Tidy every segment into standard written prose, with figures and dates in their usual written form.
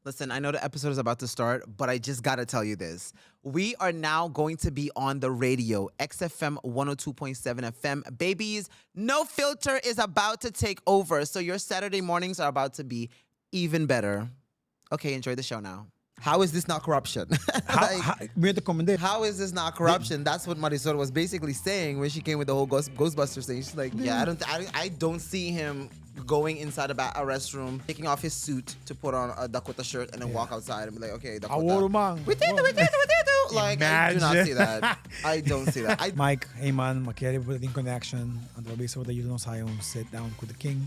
Listen, I know the episode is about to start, but I just gotta tell you this. We are now going to be on the radio, XFM 102.7 FM. Babies, no filter is about to take over, so your Saturday mornings are about to be even better. Okay, enjoy the show now. How is this not corruption? We had to commendate. How is this not corruption? That's what Marisol was basically saying when she came with the whole Ghostbusters thing. She's like, yeah, I don't see him going inside a restroom, taking off his suit to put on a Dakota shirt and then walk outside and be like, okay, Dakota. We did. Like, I do not see that. I don't see that. Mike, hey man, makiari po din connection. Ang trabi sa you don't say sit down with the king.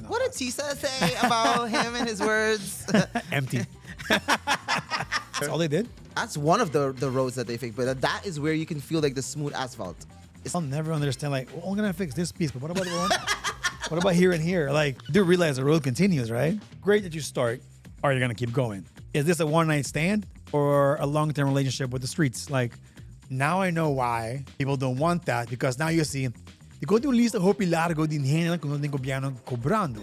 What did Tisa say about him and his words? Empty. That's all they did? That's one of the roads that they fixed, but that is where you can feel like the smooth asphalt. I'll never understand, like, well, I'm gonna fix this piece, but what about the one? What about here and here? Like, you do realize the road continues, right? Great that you start. Are you gonna keep going? Is this a one-night stand or a long-term relationship with the streets? Like, now I know why people don't want that, because now you see, di ko yung lista hopi largo din hen kung din gobyerno cobrando.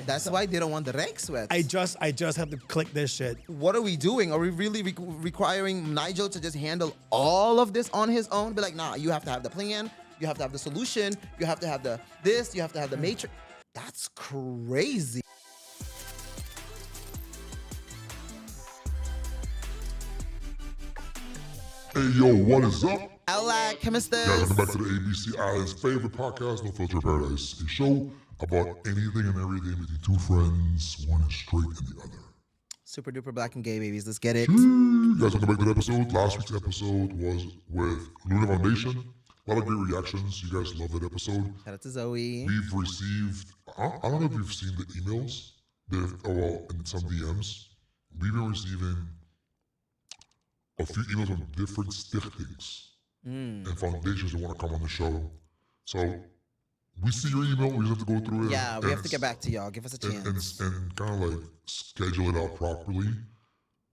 That's why they don't want the rank sweats. I just have to click this shit. What are we doing? Are we really requiring Nigel to just handle all of this on his own? Be like, nah, you have to have the plan. You have to have the solution. You have to have the this. You have to have the matrix. That's crazy. Hey yo, what is up? Alchemisters. Guys, welcome back to the ABC Island's favorite podcast, No Filter Paradise, a show about anything and everything between two friends, one is straight and the other. Super duper black and gay babies. Let's get it. Guys, welcome back to the episode. Last week's episode was with Luna Foundation. A lot of great reactions. You guys love that episode. Shout out to Zoe. We've received, I don't know if you've seen the emails, and some DMs. We've been receiving a few emails from different stichtings and foundations that want to come on the show. So we see your email, we just have to go through it. Yeah, we have to get back to y'all. Give us a chance. And kind of like schedule it out properly.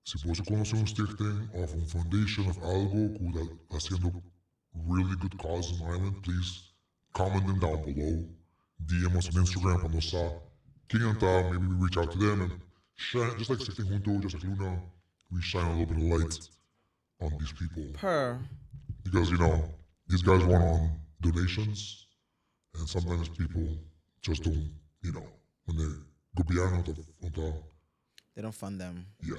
Si puedo conocer un stichting of un foundation of algo que está haciendo really good cause in the island, please comment them down below. DM us on Instagram cuando está. King and Tom, maybe we reach out to them and shine, just like Stichting Junto, just like Luna, we shine a little bit of light on these people. Because, you know, these guys want on donations, and sometimes people just don't, you know, when they go they don't fund them. Yeah.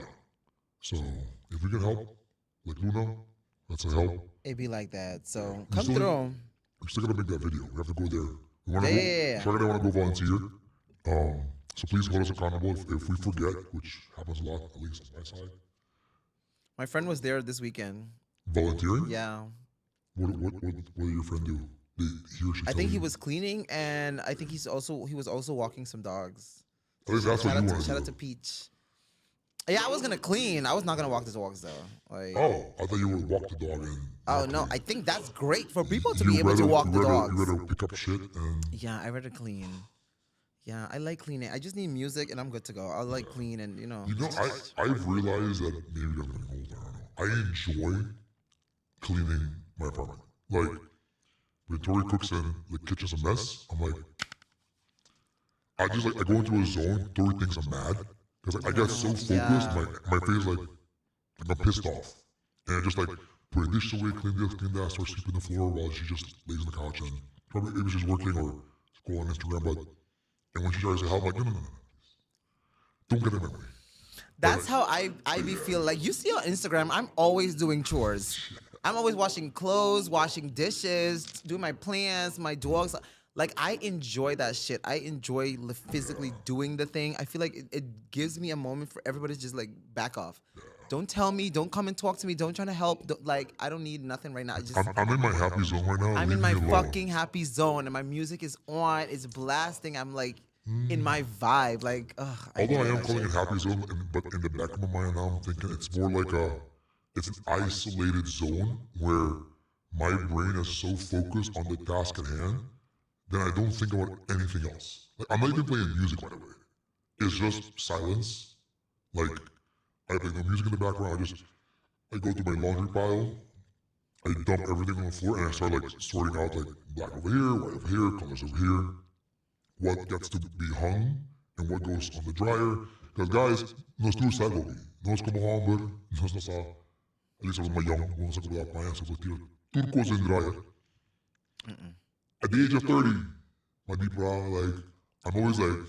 So if we can help, like Luna, that's a help. It be like that. So come through. We still gotta make that video. We have to go there. We wanna yeah. So I want to go volunteer. So please hold us accountable if we forget, which happens a lot, at least on my side. My friend was there this weekend. Volunteering? Yeah. What did your friend do? Did he or she I think he was cleaning, and I think he was also walking some dogs. At least that's what you want to do. Shout out to Peach. Yeah, I was gonna clean. I was not gonna walk the dogs though. Like, oh, I thought you would walk the dog in. Oh no, I think that's great for people to be able to walk the dogs. You rather pick up shit and. Yeah, I rather clean. Yeah, I like cleaning. I just need music and I'm good to go. I like clean and you know. You know, I've realized that maybe I'm getting older. I don't know. I enjoy cleaning my apartment. Like when Tori cooks and the kitchen's a mess, I'm like, I go into a zone. Tori thinks I'm mad because I get so focused. Yeah. My face like I'm pissed off, and I just like put a dish away, clean this, clean that, start sweeping the floor while she just lays on the couch and probably maybe she's working or go on Instagram, but. And when she tries to help, I'm like, no. Don't get in my way. That's how I be feel. Like, you see on Instagram, I'm always doing chores. I'm always washing clothes, washing dishes, doing my plants, my dogs. Like, I enjoy that shit. I enjoy physically doing the thing. I feel like it gives me a moment for everybody to just, like, back off. Yeah. Don't tell me. Don't come and talk to me. Don't try to help. Like, I don't need nothing right now. I'm in my happy zone right now. I'm in my fucking happy zone, and my music is on. It's blasting. I'm like in my vibe. Like, ugh. Although I am calling it happy zone, but in the back of my mind now, I'm thinking it's more like it's an isolated zone where my brain is so focused on the task at hand that I don't think about anything else. Like, I'm not even playing music, by the way. It's just silence. Like, I play no music in the background. I go through my laundry pile. I dump everything on the floor and I start like sorting out like black over here, white over here, colors over here. What gets to be hung and what goes on the dryer. Because guys, nós temos sabe nós como Hamburg, nós não sabe. Ali somos mais young, nós não sabemos mais, so tudo coisa em dryer. At the age of 30, my deep brow, like, I'm always like,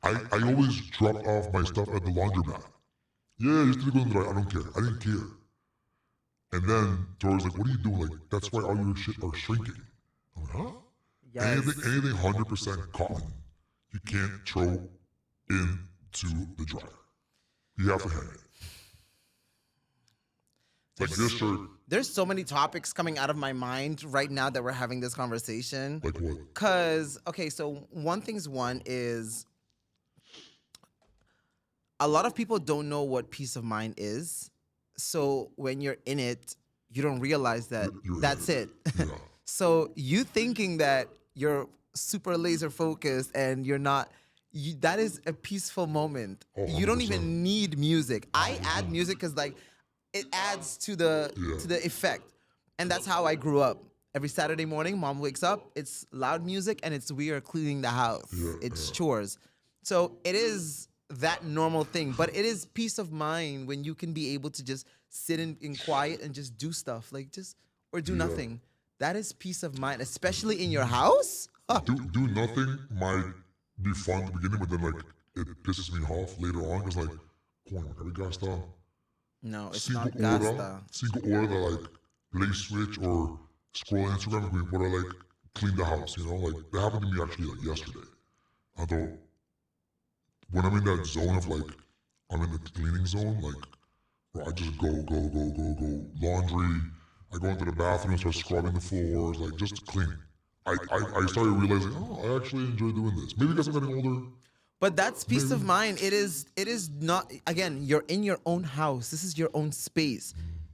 I always dropped off my stuff at the laundromat. Yeah, just go in dry. I don't care. I didn't care. And then Tori's like, what are you doing? Like, that's why all your shit are shrinking. I'm like, huh? Yes. Anything 100% cotton, you can't throw into the dryer. You have to hang it. Like this shirt. There's so many topics coming out of my mind right now that we're having this conversation. Like what? Cause okay, so one is a lot of people don't know what peace of mind is. So when you're in it, you don't realize that You're in that's it. Yeah. So you thinking that you're super laser focused and you're not, that is a peaceful moment. Oh, You don't 100%. even need music. I add music because like it adds to the Yeah. to the effect, and that's how I grew up. Every Saturday morning, mom wakes up. It's loud music, and we are cleaning the house. Yeah, It's yeah. chores. So it is that normal thing, but it is peace of mind when you can be able to just sit in quiet and just do stuff like just or do Yeah. nothing. That is peace of mind, especially in your house. Huh. Do nothing might be fun at the beginning, but then like it pisses me off later on because like, coin, we gastar. No, it's not 5 horas, gasta. 5 horas that like play Switch or scroll Instagram or like clean the house, you know? Like that happened to me actually like yesterday. Although when I'm in that zone of like I'm in the cleaning zone, like where I just go. Laundry, I go into the bathroom, start scrubbing the floors, like just clean. I started realizing, oh, I actually enjoy doing this. Maybe because I'm getting older. But that's peace of mind. It is not, again, you're in your own house. This is your own space.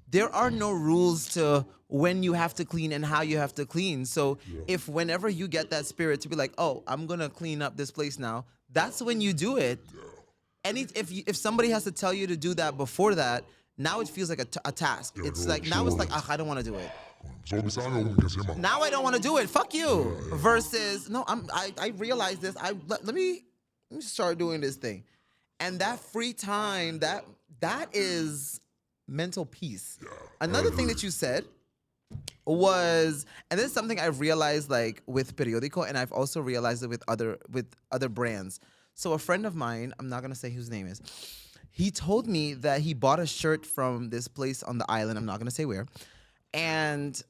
There are no rules to when you have to clean and how you have to clean. So if whenever you get that spirit to be like, oh, I'm gonna clean up this place now, that's when you do it. If somebody has to tell you to do that before that, now it feels like a task. Yeah, It's go like now it's like, chores. I don't want to do it. So Now I don't want to do it. Fuck you. Versus no, I realize this. Let me start doing this thing, and that free time that is mental peace. Another thing that you said was, and this is something I've realized like with Periodico, and I've also realized it with other brands. So a friend of mine, I'm not gonna say whose name is, he told me that he bought a shirt from this place on the island. I'm not gonna say where, and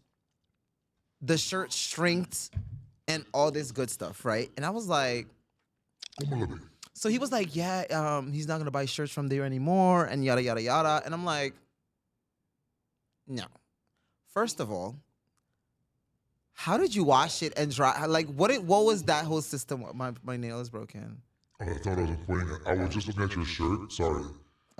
the shirt shrinked and all this good stuff, right? And I was like, so he was like, yeah, he's not gonna buy shirts from there anymore, and yada yada yada. And I'm like, no. First of all, how did you wash it and dry? Like, what was that whole system? My nail is broken. Oh, I thought I was pointing at, I was just looking at your shirt. Sorry.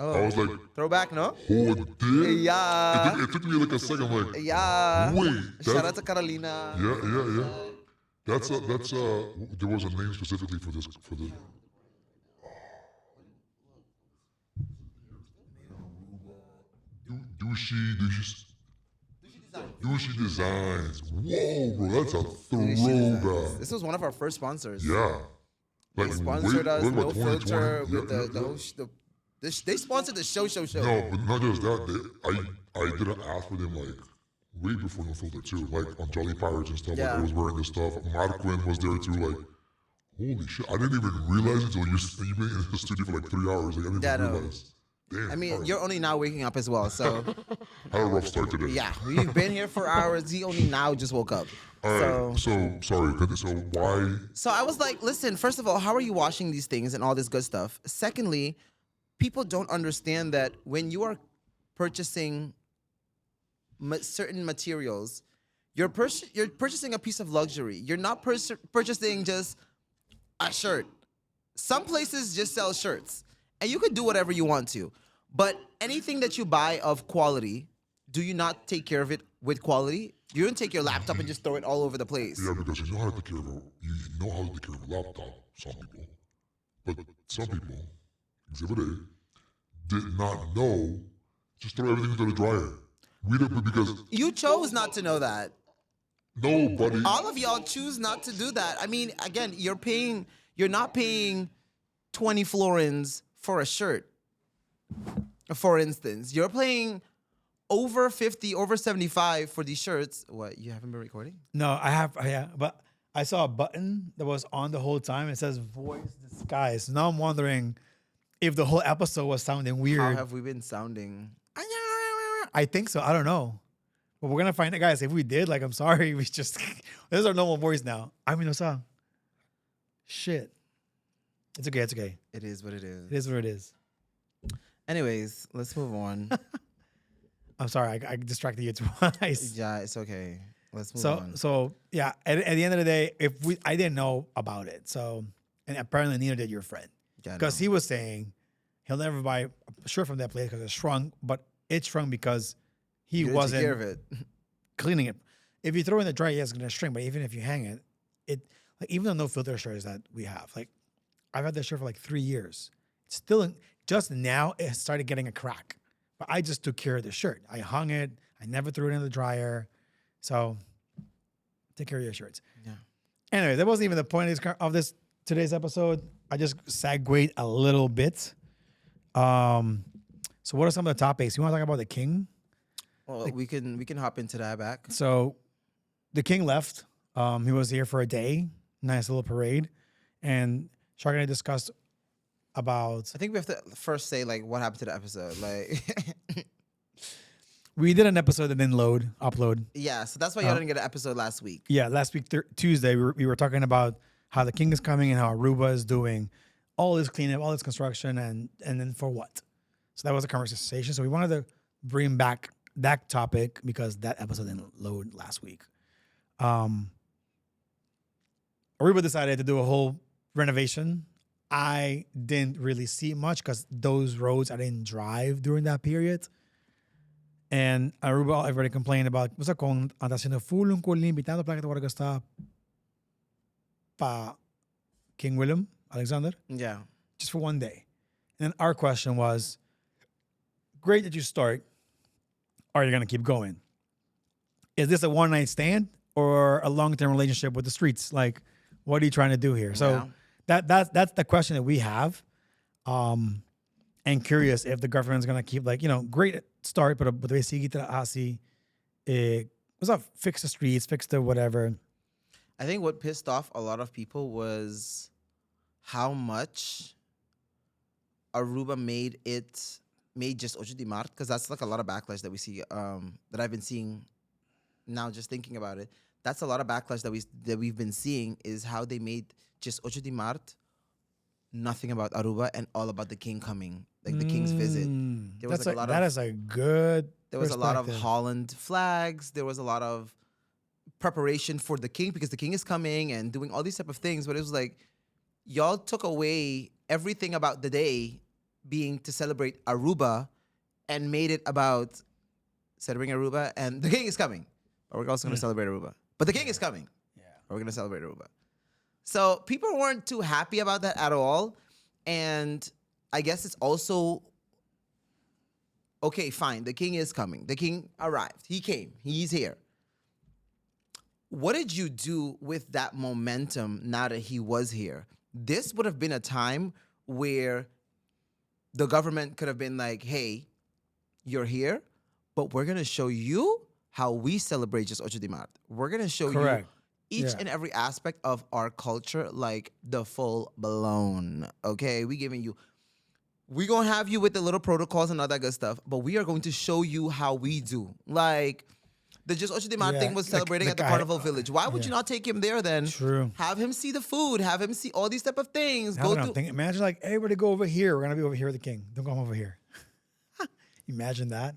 Oh, I was like, throwback, no? oh, it did? Yeah. It took me like a second, I'm like, Yeah. wait. Shout out to Carolina. Yeah. That's there was a name specifically for this, for the. Douchey Designs. Whoa, bro, that's a throwback. This was one of our first sponsors. Yeah. Like, They sponsored us, what no about filter, 2020? with the whole they sponsored the show. No, but not just that. I did an ask for them like way before No Filter too. Like on Jolly Pirates and stuff. Like Yeah. I was wearing this stuff. Marquin was there too. Like, holy shit! I didn't even realize it until you've been in the studio for like 3 hours. Like I didn't Yeah, even no. realize. Damn. I mean, alright. you're only now waking up as well, so I had a rough start today. yeah, we've been here for hours. He only now just woke up. All right. So sorry. So why? So I was like, listen, first of all, how are you washing these things and all this good stuff? Secondly, people don't understand that when you are purchasing certain materials, you're purchasing a piece of luxury. You're not purchasing just a shirt. Some places just sell shirts, and you could do whatever you want to. But anything that you buy of quality, do you not take care of it with quality? You don't take your laptop and just throw it all over the place. Yeah, because you know how to take care of a laptop. Some people, but some people, Exhibit A, did not know. Just throw everything into the dryer. We don't because You chose not to know that. nobody. All of y'all choose not to do that. I mean, again, you're not paying 20 florins for a shirt. For instance, you're paying over 50, over 75 for these shirts. What, you haven't been recording? No, I have, yeah, but I saw a button that was on the whole time. It says voice disguise. Now I'm wondering if the whole episode was sounding weird. How have we been sounding? I think so. I don't know. But we're going to find out, guys. If we did, like, I'm sorry. We just, this is our normal voice now. I mean, what's up? Shit. It's okay. It's okay. It is what it is. It is what it is. Anyways, let's move on. I'm sorry. I distracted you twice. Yeah, it's okay. Let's move on. So yeah, at the end of the day, I didn't know about it. So, and apparently neither did your friend. Yeah, Because no. he was saying he'll never buy a shirt from that place because it's shrunk, but it shrunk because he You didn't wasn't take care of it. cleaning it. If you throw it in the dryer, yeah, it's gonna shrink. But even if you hang it, like even the no filter shirts that we have, like I've had this shirt for like 3 years. It's still just now it started getting a crack. But I just took care of the shirt. I hung it. I never threw it in the dryer. So take care of your shirts. Yeah. Anyway, that wasn't even the point of this today's episode. I just segued a little bit. So what are some of the topics? You want to talk about the king? Well, we can hop into that back. So the king left. He was here for a day. Nice little parade. And Shark and I discussed about... I think we have to first say like what happened to the episode. Like We did an episode that didn't upload. yeah, so that's why y'all didn't get an episode last week. Yeah, last week, Tuesday, we were talking about how the king is coming and how Aruba is doing all this cleanup, all this construction, and then for what? So that was a conversation. So we wanted to bring back that topic because that episode didn't load last week. Aruba decided to do a whole renovation. I didn't really see much because those roads I didn't drive during that period. And Aruba, everybody complained about, basta kung anda haciendo full un limitado para que te gastar pa King Willem-Alexander Yeah. just for one day. And then our question was, great that you start. Are you going to keep going? Is this a one-night stand or a long-term relationship with the streets? Like, what are you trying to do here? So that's the question that we have. And curious if the government's going to keep like, great start, but what's up? Fix the streets, fix the whatever. I think what pissed off a lot of people was how much Aruba made just 8 de Março, because that's like a lot of backlash that we see, that I've been seeing now just thinking about it. That's a lot of backlash that we've been seeing is how they made just 8 de Março nothing about Aruba and all about the king coming, like the king's visit. There was like a lot of, that is a good there was a lot of perspective. Holland flags. There was a lot of preparation for the king because the king is coming and doing all these type of things. But it was like, y'all took away everything about the day being to celebrate Aruba and made it about celebrating Aruba and the king is coming. But we're also going to celebrate Aruba. But the king is coming. Yeah. We're going to celebrate Aruba. So people weren't too happy about that at all. And I guess it's also, okay, fine. The king is coming. The king arrived. He came. He's here. What did you do with that momentum now that he was here? This would have been a time where the government could have been like, hey, you're here, but we're going to show you how we celebrate just 8 de Março. We're going to show Correct. you each Yeah. and every aspect of our culture, like the full blown. Okay, we're going to have you with the little protocols and all that good stuff, but we are going to show you how we do. Like, the just 8 de Março Yeah, thing was like celebrating the at the guy- Carnival Village. Why would yeah. you not take him there then? True. Have him see the food. Have him see all these type of things. Imagine like, hey, everybody go over here. We're gonna be over here with the king. Don't come over here. Imagine that.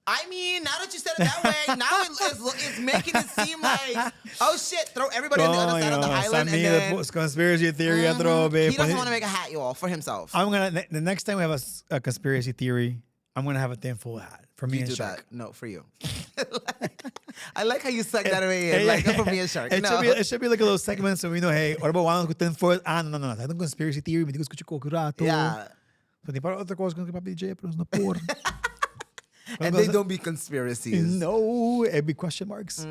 I mean, now that you said it that way, now it's making it seem like, oh shit, throw everybody on the other side of the island and then... conspiracy theory. He doesn't want to make a hat, y'all, for himself. The next time we have a conspiracy theory, I'm gonna have a tinfoil hat for me You and do Shark. that. No, for you. I like how you suck that away in, like for me and Shark. No. It should be like a little segment so we know, hey, what about one with tinfoil? No. Tá dando conspiracy theory, me digo escucho curato. Yeah. So tem para outra coisa que papi DJ, pero não por. And they don't be conspiracies. No, it'd be question marks.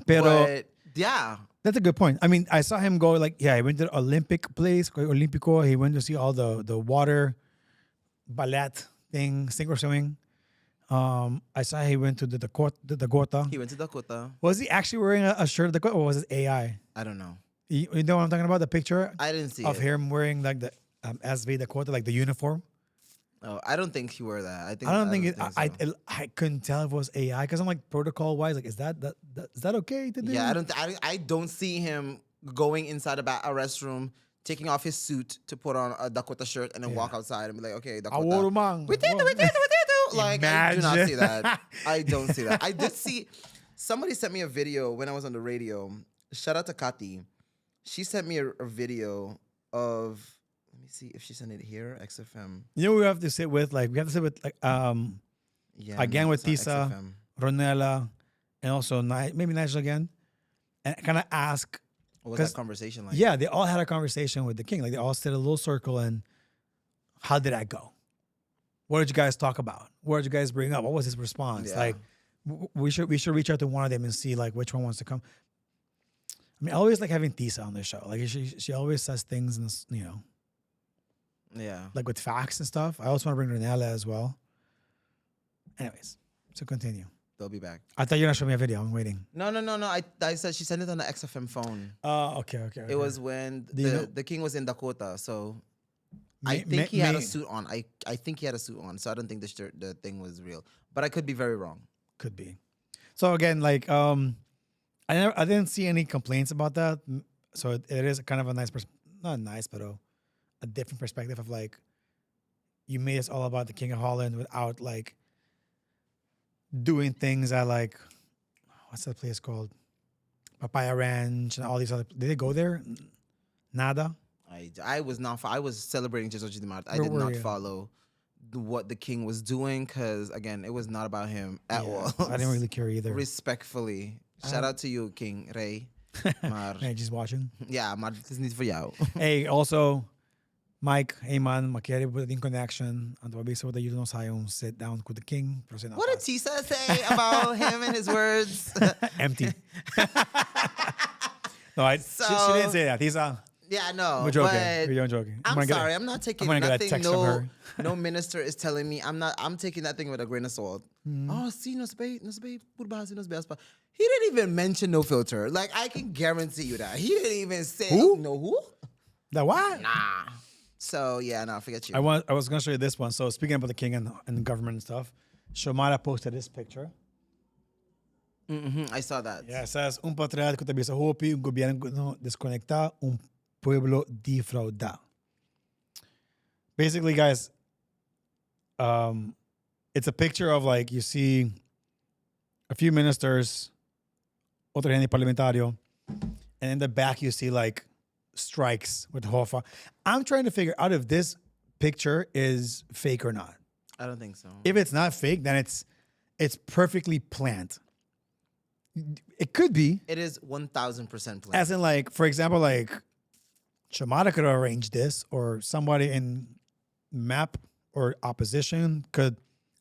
Pero But, yeah. That's a good point. I mean, I saw him go he went to the Olympic place, Olympico. He went to see all the water ballet thing, sink or swimming. I saw he went to the Dakota. He went to Dakota. Was he actually wearing a shirt of Dakota, or was it AI? I don't know. You know what I'm talking about? The picture I didn't see of it. him wearing like the SV Dakota, like the uniform. Oh, I don't think he wore that. I don't think so. I couldn't tell if it was AI because I'm like protocol wise, like is that okay to do? Yeah, I don't see him going inside a restroom, taking off his suit to put on a Dakota shirt and then walk outside and be like, okay, Dakota. Awurumang. We did it. Like, I do not see Imagine. that. I don't see that. I did see, somebody sent me a video when I was on the radio. Shout out to Kati. She sent me a video of, let me see if she sent it here, XFM. You know, we have to sit with like Yeah, again no, with it's not Tisa, XFM. Ronella, and also maybe Nigel again, and kind of ask. What was that conversation like? Yeah, they all had a conversation with the king. Like they all stood in a little circle, and how did that go? What did you guys talk about? What did you guys bring up? What was his response? Yeah. Like we should reach out to one of them and see like which one wants to come. I mean, I always like having Tisa on the show. Like she always says things and Yeah. like with facts and stuff. I also want to bring Ronella as well. Anyways, so continue. They'll be back. I thought you were gonna show me a video. I'm waiting. No. I said she sent it on the XFM phone. Oh, okay. It was when Do you know- the king was in Dakota, so I May- think he had a may- suit on. I think he had a suit on, so I don't think the thing was real. But I could be very wrong. Could be. So again, like I didn't see any complaints about that. So it is kind of a nice not nice, but a different perspective of like you made us all about the King of Holland without like doing things at like what's that place called? Papaya Ranch and all these other. Did they go there? Nada. I was not. I was celebrating Jesus de Marte. I Where did were not you? follow what the king was doing because again, it was not about him at all. I didn't really care either. Respectfully, shout out to you, King Ray. Maar, Hey, just watching. ja, maar het is niet voor jou. Hey, also, Mike, hey man, makiari po din connection. Ang tawabiso tayo no sayong sit down with the king. Pero What did sinapas. Tisa say about him and his words? Empty. No, she didn't say that. Tisa, Yeah, no. we're joking. But We're joking. I'm gonna get sorry. a- I'm not taking I'm gonna get a nothing. text from her. No minister is telling me. I'm taking that thing with a grain of salt. Oh, see, no spade, put base, no spade. He didn't even mention no filter. Like I can guarantee you that he didn't even say Who? no who. That what? Nah. So yeah, no, forget you. I was gonna show you this one. So speaking about the king and the government and stuff, Shomara posted this picture. I saw that. Yeah, it says patriarca tabi sa Hopi, gobyerno desconecta, pueblo defrauda. Basically, guys, it's a picture of like you see a few ministers, otro gente parlamentario, and in the back you see like strikes with Hofa. I'm trying to figure out if this picture is fake or not. I don't think so. If it's not fake, then it's perfectly planned. It could be, It is 1,000% planned. as in like, for example, like Shamada could arrange this, or somebody in MAP or opposition could,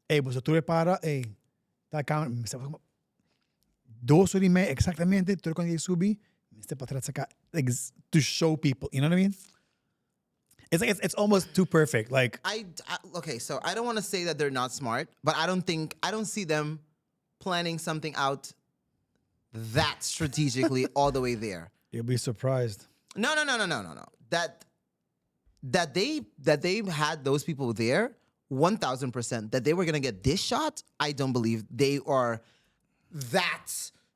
hey, pues tú para, hey, that count, dos horas y media exactamente, tú cuando subí, like to show people, you know what I mean? It's like it's almost too perfect. Like Okay, so I don't want to say that they're not smart, but I don't see them planning something out that strategically all the way there. you'll be surprised. No. That they had those people there, 1,000%. That they were gonna get this shot, I don't believe they are that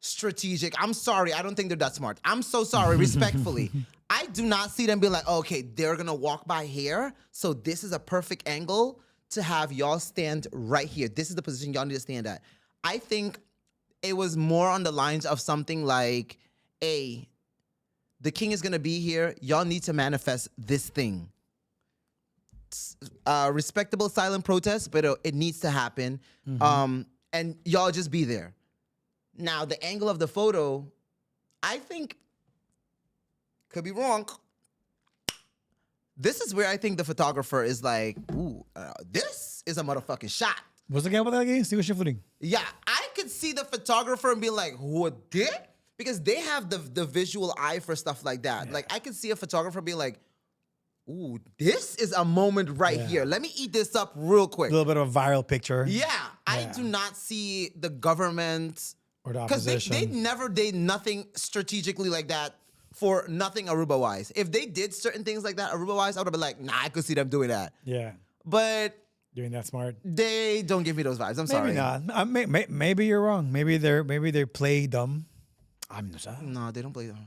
strategic. I'm sorry, I don't think they're that smart. I'm so sorry, respectfully. I do not see them be like, okay, they're gonna walk by here, so this is a perfect angle to have y'all stand right here. This is the position y'all need to stand at. I think it was more on the lines of something like, hey, the king is gonna be here. Y'all need to manifest this thing. Respectable silent protest, but it needs to happen. And y'all just be there. Now, the angle of the photo, I think, could be wrong. This is where I think the photographer is like, ooh, this is a motherfucking shot. What's the game about that again? See what you're footing. Yeah, I could see the photographer and be like, who did? because they have the visual eye for stuff like that. Yeah. Like I can see a photographer being like, "Ooh, this is a moment right Yeah. here. Let me eat this up real A quick." little bit of a viral picture. Yeah, I Yeah. do not see the government Or the because opposition. they never did nothing strategically like that for nothing Aruba wise. If they did certain things like that Aruba wise, I would have been like, nah, I could see them doing that. Yeah. But Doing that smart. they don't give me those vibes. I'm sorry. Maybe not. Maybe you're wrong. Maybe they play dumb. I'm No, they don't play them.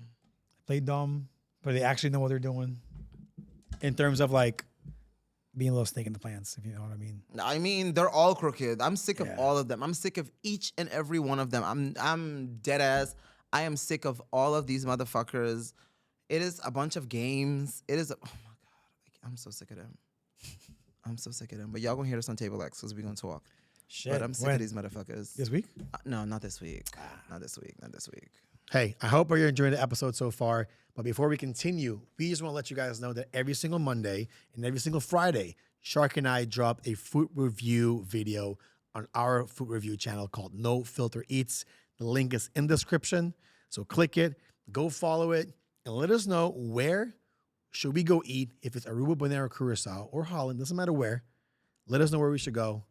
play dumb, but they actually know what they're doing. In terms of like being a little snake in the plants, if you know what I mean. I mean, they're all crooked. I'm sick of Yeah. all of them. I'm sick of each and every one of them. I'm dead ass. I am sick of all of these motherfuckers. It is a bunch of games. It is. Oh my god, I'm so sick of them. I'm so sick of them. But y'all gonna hear us on Table X because we're gonna talk. Shit. But I'm sick When? of these motherfuckers. This week? No, not this week. Not this week. Not this week. Hey, I hope you're enjoying the episode so far. But before we continue, we just want to let you guys know that every single Monday and every single Friday, Shark and I drop a food review video on our food review channel called No Filter Eats. The link is in the description. So click it, go follow it, and let us know where should we go eat. If it's Aruba, Bonaire, Curacao, or Holland, doesn't matter where. Let us know where we should go,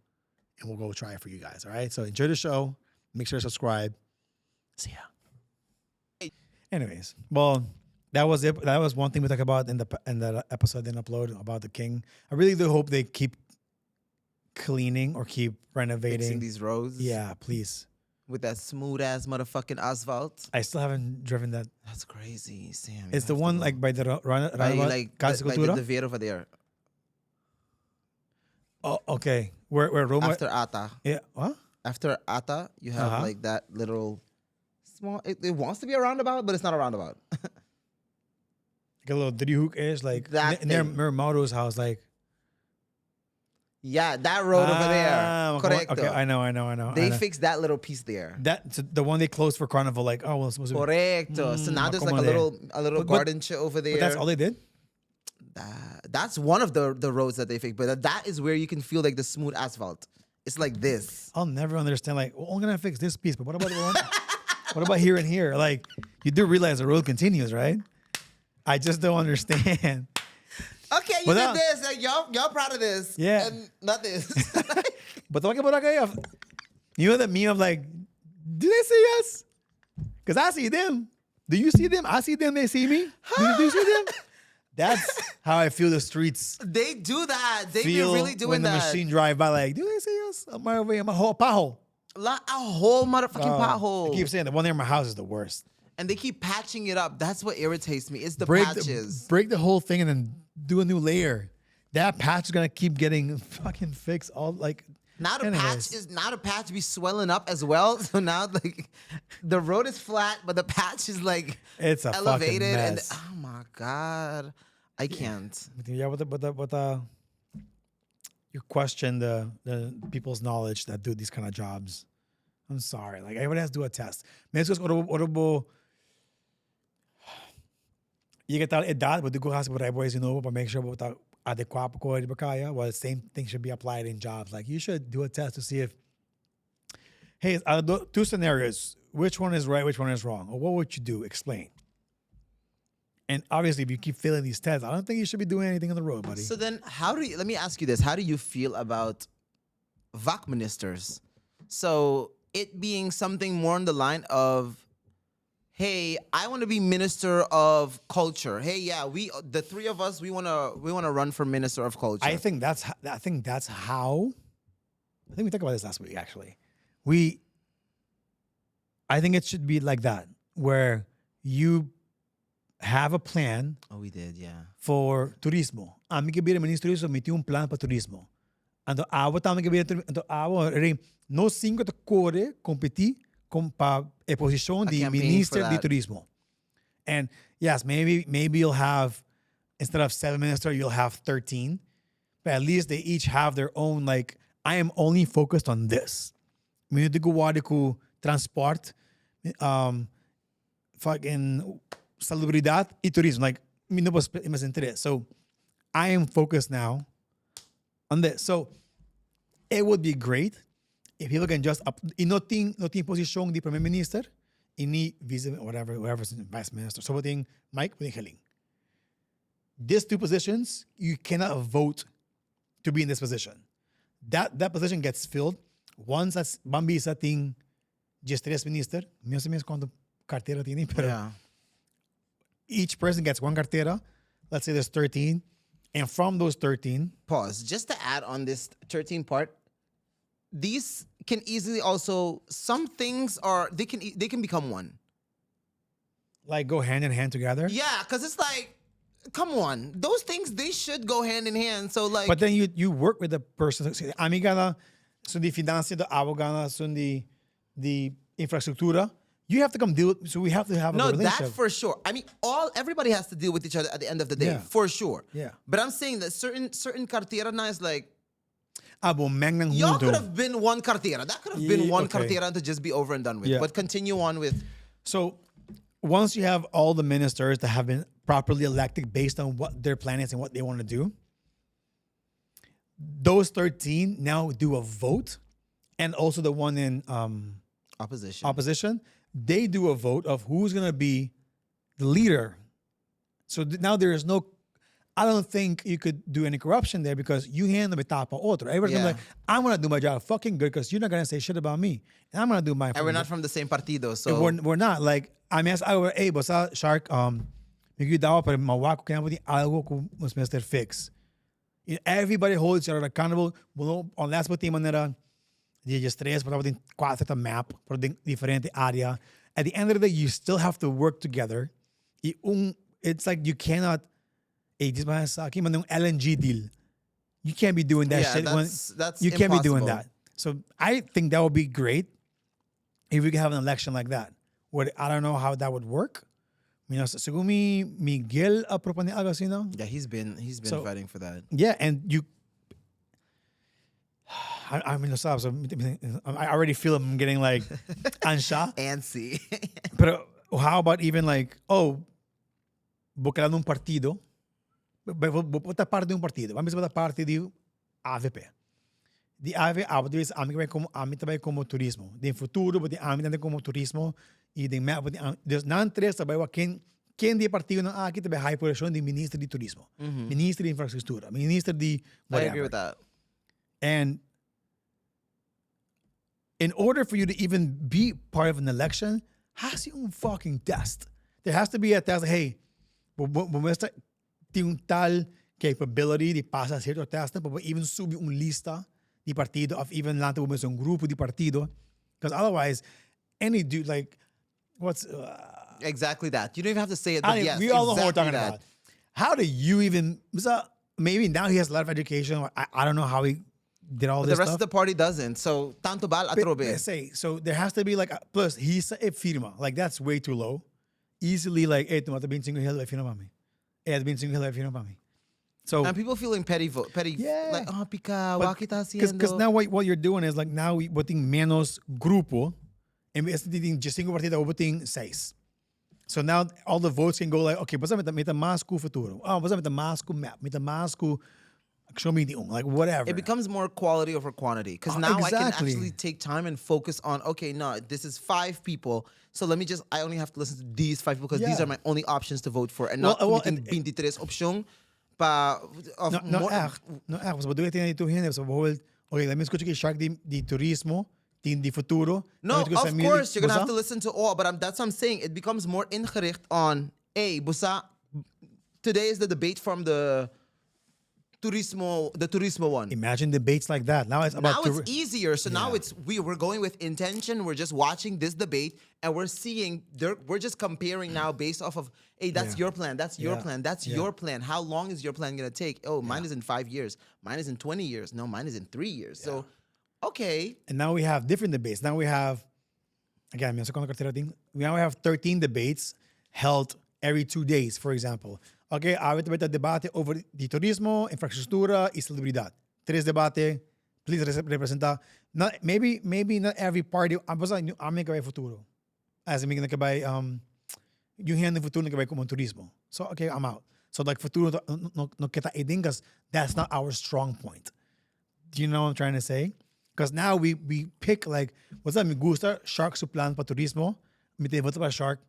and we'll go try it for you guys. All right? So enjoy the show. Make sure to subscribe. See ya. Anyways, well, that was it. That was one thing we talked about in that episode didn't upload about the King. I really do hope they keep cleaning or keep renovating Fixing these roads. Yeah, please. With that smooth ass motherfucking asphalt. I still haven't driven that. That's crazy, Sam. It's the one like by the by, like Casa by Cultura? the Vier over there. Oh, okay. Where Roma? After Ata. Yeah. What? After Ata, you have Uh-huh. like that little small. It wants to be a roundabout, but it's not a roundabout. Like a little driehoek is like That near thing. Mauro's house, like Yeah, that road over there. Correcto. Okay, I know. They I know. fixed that little piece there. That's the one they closed for Carnival. Like, oh, well, it's supposed to be. Correcto. So now there's like como a de- little But- garden shit over there. But that's all they did. That's one of the roads that they fixed. But that is where you can feel like the smooth asphalt. It's like this. I'll never understand. Like, well, I'm gonna fix this piece, but what about the one? What about here and here? Like, you do realize the road continues, right? I just don't understand. Okay, you Without- did this. Like, y'all proud of this. Yeah. And not this. But talking about that, you know the meme of like, do they see us? Because I see them. Do you see them? I see them. They see me. Do you see them? That's how I feel the streets They do that. They be feel really doing when the that. machine drive by. Like, do they see us? I'm my way. I'm a whole pothole. A whole motherfucking pothole. I keep saying the one near my house is the worst. And they keep patching it up. That's what irritates me. It's the break patches. break the whole thing and then do a new layer. That patch is gonna keep getting fucking fixed. All like Now the anyways. patch be swelling up as well. So now like the road is flat, but the patch is like It's a fucking elevated. And mess. oh my god, I can't. Yeah, with the you question the people's knowledge that do these kind of jobs. I'm sorry. Like everybody has to do a test. Mas oro you get that edad, but the go has para boys, you know, but make sure about adequate ko di ba kaya. Well, the same thing should be applied in jobs. Like you should do a test to see if hey, two scenarios. Which one is right? Which one is wrong? Or what would you do? Explain. And obviously, if you keep failing these tests, I don't think you should be doing anything on the road, buddy. So then let me ask you this. How do you feel about VAC ministers? So it being something more on the line of, hey, I want to be minister of culture. Hey, yeah, the three of us, we wanna run for minister of culture. I think that's how. I think we talked about this last week. Actually, I think it should be like that, where you have a plan Oh, we did, yeah. for turismo. Ami que bira ministro turismo meti plan para turismo. Ando awa tama que bira ando awa no cinco te core competi com pa a position de campaign minister for de that. turismo. And yes, maybe you'll have instead of 7 ministers, you'll have 13. But at least they each have their own, like, I am only focused on this. Minuto ko transport, fucking salubridad y turismo. Like, no mas interés. So I am focused now on this. So it would be great if people can just up, y no tem position de primer minister ini vice whatever's vice minister. So pwedeng Mike, pwedeng Heling. These two positions, you cannot vote to be in this position. That position gets filled once that's Bambi sa ating G3 minister. Minsan sa quanto cartera tiene, pero Yeah. each person gets one cartera. Let's say there's 13. And from those 13, Pause. Just to add on this 13 part, these can easily also, some things are, they can become one. like go hand in hand together. Yeah, because it's like, come on. Those things, they should go hand in hand. So like, But then you work with the person. Amigana, so the financiën, de abogana, so the infrastructura. You have to come deal with, so we have to have a no, relationship. that for sure. I mean, everybody has to deal with each other at the end of the day, Yeah. for sure. Yeah. But I'm saying that certain cartera na is like, Abo, mang nang y'all mundo. could have been one cartera. That could have been one okay. cartera to just be over and done with. Yeah. But continue on with. So once you have all the ministers that have been properly elected based on what their plan is and what they want to do, those 13 now do a vote, and also the one in Opposition. they do a vote of who's going to be the leader. So now there is no, I don't think you could do any corruption there because you hand the tapa otro. Everybody's gonna be Yeah. like, I'm going to do my job fucking good because you're not going to say shit about me. And I'm going to do my And we're not from the same partido, so. we're not. Like, I mean, hey, basta, Shark, may daw para mawako kaya mo di algo kung mas Mr. Fix. Everybody holds each other accountable. Well, unless mo team manera, di just tres, para din quatro ta map, para din diferente area. At the end of the day, you still have to work together. It's like you cannot, this man sa akin, man yung LNG deal. You can't be doing that Yeah, shit. that's you can't be doing impossible. that. So I think that would be great if we could have an election like that. I don't know how that would work. Siguro Miguel apropa ni Agasino. Yeah, he's been So- fighting for that. Yeah, and you. I mean, so I already feel I'm getting like ansha. Antsy. But how about even like, bukala nung partido, bota parte de un partido. Vamos bota parte de AVP. De AVP, abadores, ami também como turismo. De futuro, bota ami também como turismo. E de map, Deus não interessa, vai quem de partido não aqui também high position de ministro de turismo, ministro de infraestrutura, ministro de I whatever. agree with that. And in order for you to even be part of an election, has yung fucking test. There has to be a test. Hey, bumesta yung tal capability de pasar cierto test, but even subir un lista de partido of even lang bumesta un grupo de partido, because otherwise, any dude like what's Exactly that. You don't even have to say it, but yes, we all know what we're exactly talking that. about. How do you even? Maybe now he has a lot of education. I don't know how he did all But this the rest stuff. of the party doesn't. So, tanto bal atrobe. Say, so there has to be like, plus he's a firma. Like that's way too low. Easily like, hey, tumata bin single hill firma mami. Hey, bin single hill firma mami. So, And people feeling petty, Yeah. like, oh, pika, wakita haciendo. because now what you're doing is like now we boting menos grupo, and we esting just single partida boting 6. So now all the votes can go like, okay, basta meta mas ku futuro. Oh, basta meta mas ku map, meta mas ku action meeting, like whatever. It becomes more quality over quantity. Because now I can exactly. actually take time and focus on, okay, no, this is 5 people. So I only have to listen to these 5 people because these Yeah. are my only options to vote for. And not and- 23 option pa of No more. echt. No echt. Was bedoel je tegen die toegeven? Dus bijvoorbeeld, oké, laat me escuchar que Shark di turismo, di futuro. No, Laat me escuchar of Emilio- course, you're going to have Basta? to listen to all. But that's what I'm saying. It becomes more ingericht on, hey, busa, today is the debate from the turismo one. Imagine debates like that. Now it's about Now it's easier. So now Yeah. we're going with intention. We're just watching this debate and we're seeing we're just comparing now based off of, hey, that's Yeah. your plan, that's your Yeah. plan, that's Yeah. your plan. How long is your plan gonna take? Oh, mine is in 5 years. Mine is in 20 years. No, mine is in 3 years. So okay. And now we have different debates. Now we have, again, we now have 13 debates held every 2 days, for example. Okay, ahorita va a debate over the turismo, infraestructura y celebridad. 3 debate, please representa. Maybe not every party. Basta yung amin kabay futuro. As in, may kabay, yung hand ng futuro kabay como turismo. So, okay, I'm out. So, like, futuro, no kita edin because that's not our strong point. Do you know what I'm trying to say? Because now we pick like, what's that? Me gusta Shark su plan pa turismo. me te vota para Shark,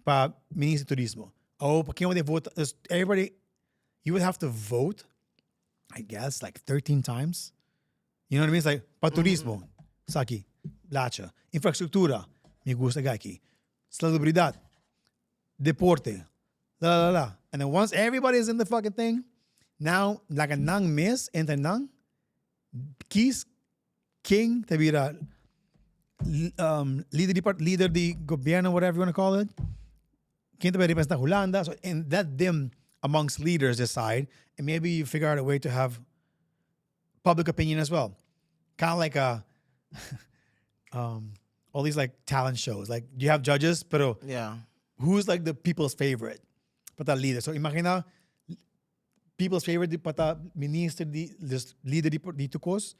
para Ministro de Turismo. Oh, para quem vota? Everybody, you would have to vote, I guess, like 13 times. You know what I mean? It's like, para turismo, sa aqui, lacha. Infraestrutura, me gusta aqui. Salubridad, deporte, la. And then once everybody is in the fucking thing, now, like a nang miss, enter nang, Keys, King, te vira leader de gobierno, whatever you want to call it. Quem te representa Holanda. So, and let them amongst leaders decide, and maybe you figure out a way to have public opinion as well. Kind of like all these like talent shows. Like you have judges, pero Yeah. who's like the people's favorite? Pata leader. So imagina people's favorite di pata minister di leader di tukos.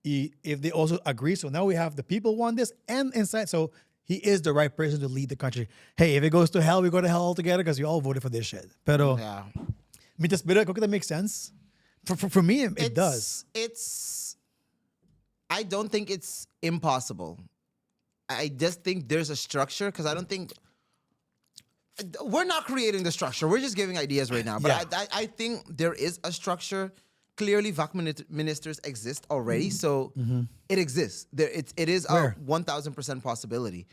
If they also agree, so now we have the people want this and inside. So he is the right person to lead the country. Hey, if it goes to hell, we go to hell all together because we all voted for this shit. Pero Yeah. mitas bira, creo que that makes sense. For me, it does. I don't think it's impossible. I just think there's a structure because I don't think we're not creating the structure. We're just giving ideas right now. But Yeah. I think there is a structure. Clearly, VAC ministers exist already, so it exists. It is Where? a 1,000% possibility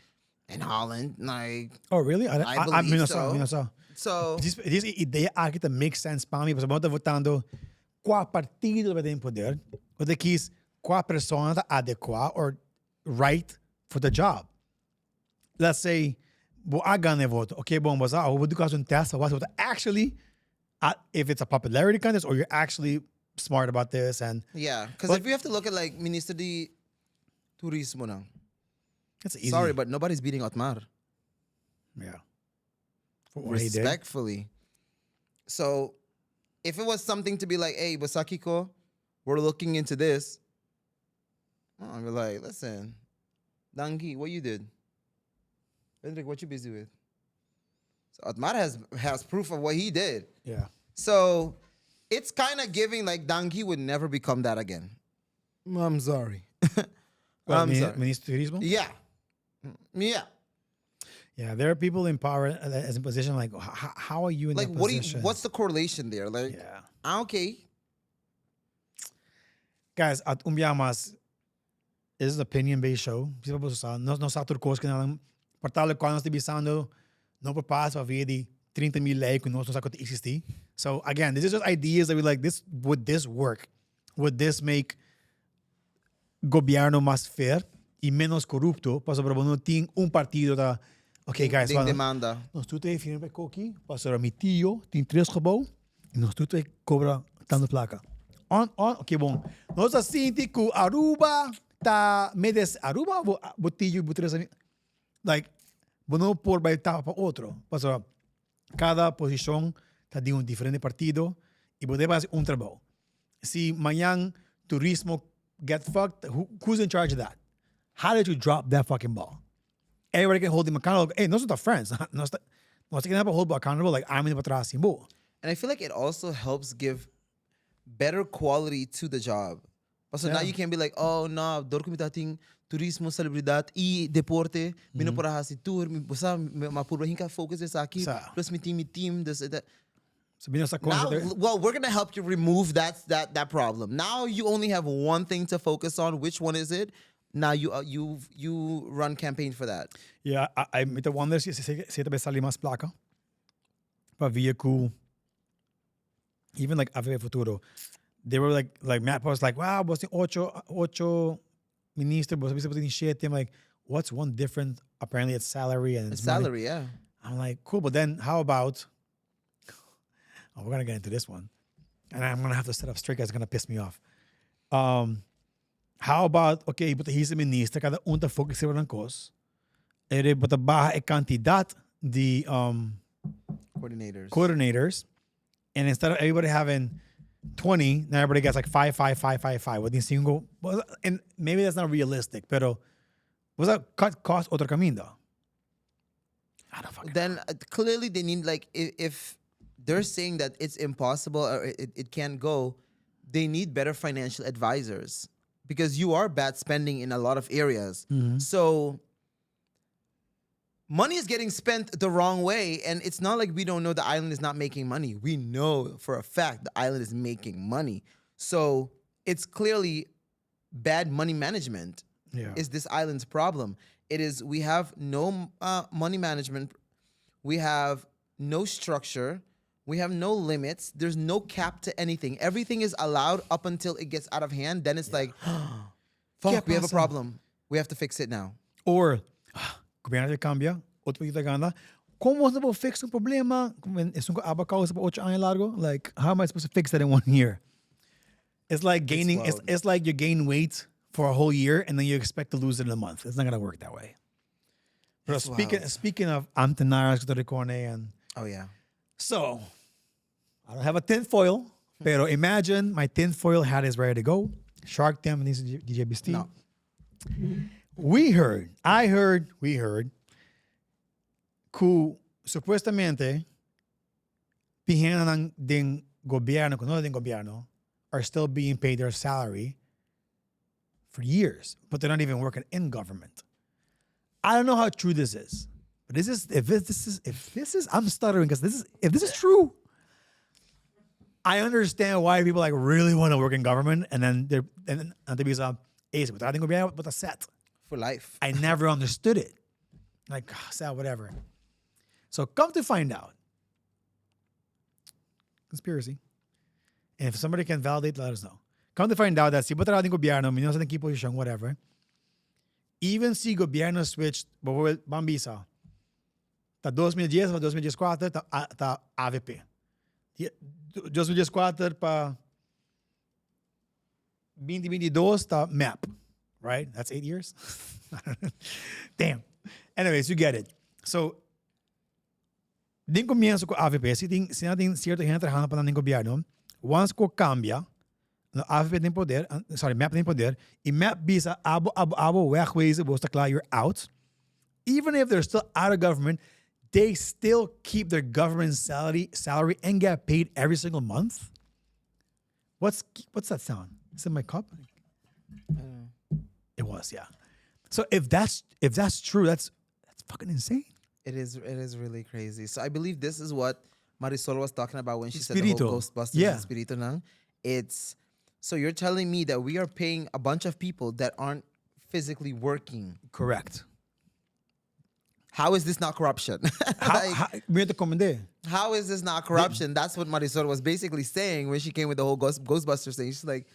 in Holland. Like, Oh, really? I believe so. Minasa. so This ideia aqui makes sense para mim, porque você está votando qual partido vai ter em poder, ou de quis qual persona está adequada or right for the job. Let's say, vou ganhar voto. Okay, bom, mas vou fazer um teste, vou actually, if it's a popularity contest or you're actually smart about this and yeah, because But- if you have to look at like Minister de Turismo now, it's easy. sorry, but nobody's beating Otmar. Yeah. For what he did. Respectfully. So if it was something to be like, hey, Basakiko, we're looking into this. I'd be like, listen, Dangi, what you did? Hendrik, what you busy with? So Otmar has proof of what he did. Yeah. So it's kind of giving like Dangi would never become that again. I'm sorry. I'm sorry. Ministro de Turismo? Yeah. Yeah. Yeah, there are people in power as in position like, how are you in Like that what position? what's the correlation there? Like Yeah. okay. Guys, at Umbiamas, this is an opinion-based show. Nós turcos que não portal quando nós bisando não propassa a ver de 30,000 leis que nós não sabemos existir. So again, this is just ideas that we like. Would this work? Would this make gobierno más fair y menos corrupto? Para sobre não tem partido da. Okay, guys, Ding demanda. nós tudo é firme para aqui. Para sobre meu tio tem 3 gebouws e nós tudo é cobra tanto placa. Okay, bom. Nós assim com Aruba tá medes Aruba botillo butres like não por vai estar para outro. Para cada posição tá de diferente partido e poder fazer trabalho. Se amanhã turismo get fucked, who's in charge of that? How did you drop that fucking ball? Everybody can hold him accountable. Hey, nós somos friends. Nós can have a hold accountable like I'm in the patrás. And I feel like it also helps give better quality to the job. So now you can be like, oh no, door ko mitating turismo, celebridad e deporte, mino para hasi tour, basta mapurbahin ka focus sa aqui, plus mi team, this that. So binasa Now, well, we're gonna help you remove that problem. Now you only have one thing to focus on. Which one is it? Now you run campaign for that. Yeah, I te wonder si te sali más placa para vehicle. Even like Ave Futuro, they were like Matt was like, wow, was the ocho minister, was the shit. I'm like, what's one different? Apparently it's salary and it's money. Salary, yeah. I'm like, cool, but then how about? Oh, we're gonna get into this one, and I'm gonna have to set up straight. It's gonna piss me off. How about okay, but he's a minister, cada un te focus ng cos. But the baha e cantidad de coordinators. And instead of everybody having 20, now everybody gets like 5, 5, 5, 5, 5. With single, and maybe that's not realistic, pero was that cut cost otro camino? I don't fucking Then clearly they need like if they're saying that it's impossible or it can't go, they need better financial advisors because you are bad spending in a lot of areas. So money is getting spent the wrong way, and it's not like we don't know the island is not making money. We know for a fact the island is making money. So it's clearly bad money management is this island's problem. It is we have no money management. We have no structure. We have no limits. There's no cap to anything. Everything is allowed up until it gets out of hand. Then it's like, fuck, we have a problem. We have to fix it now. Or, gobyerno cambia, otro país gana. ¿Cómo se puede fix un problema? Es un abacao por 8 años largo. Like, how am I supposed to fix that in 1 year? It's like gaining. It's like you gain weight for a whole year and then you expect to lose it in a month. It's not gonna work that way. But speaking of Antenaras, and Oh yeah. so, I don't have a tinfoil, pero imagine my tinfoil hat is ready to go. Shark Tank needs DJ Beastie. No. We heard, que supuestamente pihanan ng gobyerno, kuno ng gobyerno, are still being paid their salary for years, but they're not even working in government. I don't know how true this is, but if this is, I'm stuttering because if this is true, I understand why people like really want to work in government, and then they're bisa ace, but I think gobyerno but a set For life. I never understood it. Like, sad, whatever. So come to find out, conspiracy. And if somebody can validate, let us know. Come to find out that si ba talaga ng gobyerno, minyo sa naging posisyon, whatever. Even si gobyerno switched, bambisa, ta 2010 pa 2014 ta AVP. 2014 pa 2022 ta MAP. Right? That's 8 years? Damn. Anyways, you get it. So, din comienzo ko AVP, si natin cierto gente trabajando para ng gobyerno, once ko cambia, no AVP din poder, MAP din poder, y MAP bisa abo wegwezen, bosta you're out. Even if they're still out of government, they still keep their government salary and get paid every single month. What's that sound? Is it my cup? It was, yeah. So if that's true, that's fucking insane. It is really crazy. So I believe this is what Marisol was talking about when she Espirito. said the whole Ghostbusters Yeah. Espirito nang. It's so you're telling me that we are paying a bunch of people that aren't physically working. Correct. How is this not corruption? How is this not corruption? That's what Marisol was basically saying when she came with the whole Ghostbusters thing. She's like,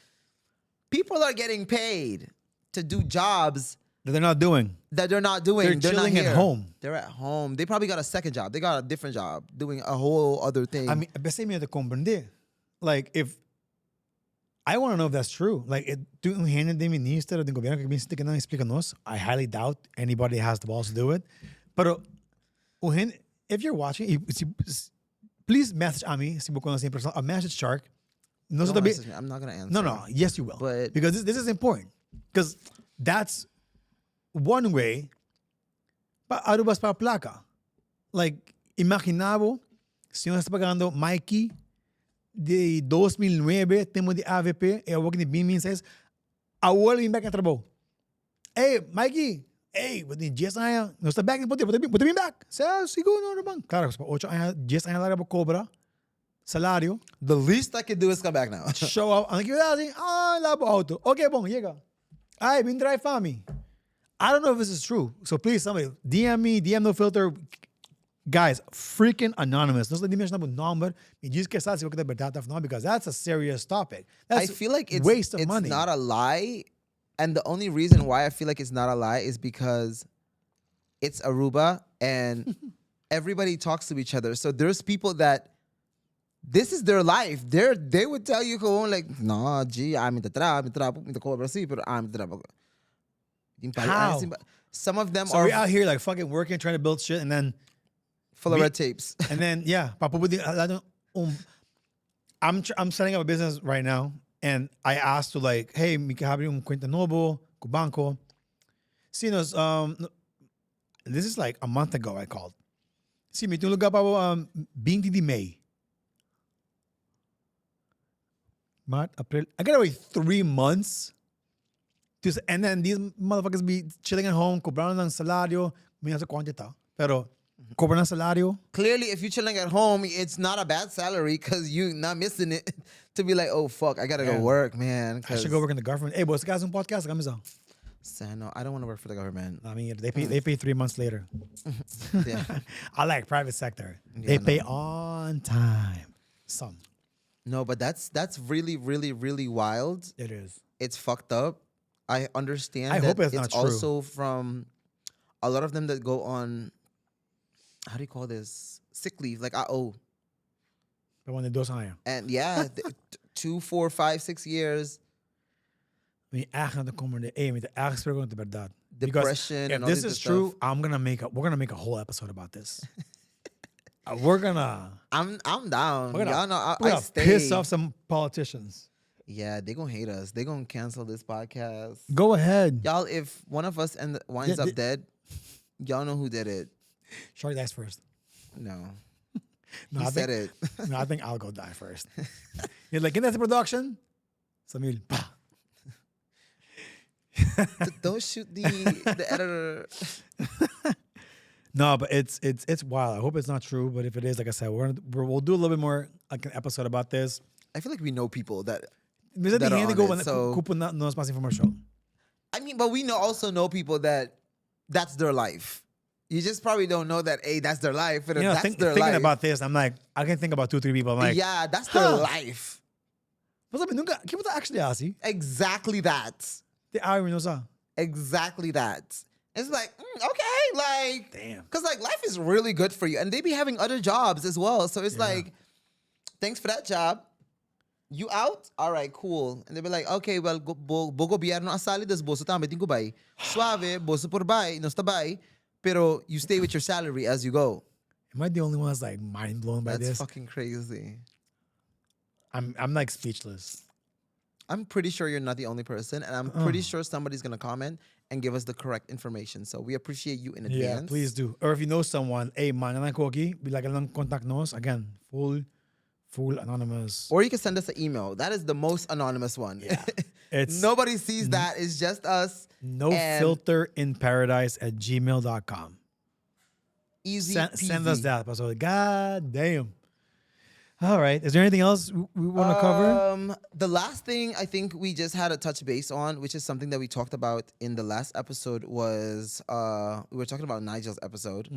people are getting paid to do jobs that they're not doing. They're They're chilling not here. at home. They're at home. They probably got a second job. They got a different job doing a whole other thing. I mean, basta me to comprender. Like, if I want to know if that's true. Like, do gente de ministro del gobierno que viene que não explica-nos. I highly doubt anybody has the balls to do it. But if you're watching, please message me. A message Shark. Don't message me. I'm not gonna answer. No. Yes, you will. But because this is important. Because that's one way. Pa Aruba para placa. Like, imaginabo, si uno está pagando Mikey de 2009, temo de AVP, e working de BIM says, I will be back at trabajo. Hey, Mikey, but in 10 años, no está back, put me back. Sa, siguro, no, bang. Claro, 8 años, 10 años larga po cobra, salario. The least I can do is come back now. Show up, ang kiwala, labo auto. Okay, bong, llega. Ay, bin drive for me. I don't know if this is true. So please, somebody, DM me, DM no filter. Guys, freaking anonymous. No di mention about number. Me diz que sabe se você verdade ou não, because that's a serious topic. That's I feel like it's waste of it's money. not a lie. And the only reason why I feel like it's not a lie is because it's Aruba and everybody talks to each other. So there's people that this is their life. They would tell you like, no, gee, I'm in the trap, but I'm How? Some of them So are we're out here like fucking working, trying to build shit, and then full of red tapes. and then yeah, I'm setting up a business right now, and I asked to like, hey, me que abrir cuenta novo, com banco. See, this is like a month ago I called. See, me tenho lugar para 20 de May. March, April. I gotta wait 3 months. And then these motherfuckers be chilling at home, cobrando ng salario, minsan sa quantita. Pero, cobra ng salario, Clearly, if you're chilling at home, it's not a bad salary because you're not missing it to be like, oh, fuck, I gotta Yeah. go work, man. I should go work in the government. Hey, boss, guys, un podcast, kami sa. No, I don't want to work for the government. I mean, they pay 3 months later. Yeah. I like private sector. Yeah, They no. pay on time. Some. No, but that's really, really, really wild. It is. It's fucked up. I understand I that hope it's not true. also from a lot of them that go on, how do you call this? Sick leave, like AO. The one that does hire. And yeah, 2, 4, 5, 6 years. When echt naar de komende met de ergste spreken de verdad. Depression If and all this this is stuff. true, we're gonna make a whole episode about this. We're gonna I'm down. we're Y'all know we're I gonna stay. piss off some politicians. Yeah, they gonna hate us. They gonna cancel this podcast. Go ahead. Y'all, if one of us winds Yeah, up dead, y'all know who did it. Shorty dies first. No. No, He I said think, it. No, I think I'll go die first. You're like, in that production? Samuel, pa. Don't shoot the editor. No, but it's wild. I hope it's not true, but if it is, like I said, we'll do a little bit more like an episode about this. I feel like we know people that. Minsan That are hindi on ko it, so- kupo na nos mas information. I mean, but we also know people that that's their life. You just probably don't know that, hey, that's their life. But You know, that's their thinking life. about this, I'm like, I can think about 2-3 people. I'm like, yeah, that's their huh. life. Mas sabi, nunca, kaya mo ta actually asi? Exactly that. Di ayaw mo sa. Exactly that. It's like, okay, like, Damn. because like life is really good for you, and they be having other jobs as well. So it's like, thanks for that job. You out? All right, cool. And they be like, okay, well, bo gobyerno asali das boso tambe tingo bay. Suave, boso por bay, no sta bay. Pero you stay with your salary as you go. Am I the only one that's like mind blown by That's this? fucking crazy. I'm like speechless. I'm pretty sure you're not the only person, and I'm pretty sure somebody's gonna comment and give us the correct information. So we appreciate you in Yeah, advance. please do. Or if you know someone, hey, man, na koki, bilagan lang contact nos. Again, full anonymous. Or you can send us an email. That is the most anonymous one. Yeah. It's Nobody sees that. It's just us. no and filter in paradise at gmail.com. Easy Send us peasy. that. So, God damn. All right. Is there anything else we want to cover? The last thing I think we just had a touch base on, which is something that we talked about in the last episode, was we were talking about Nigel's episode.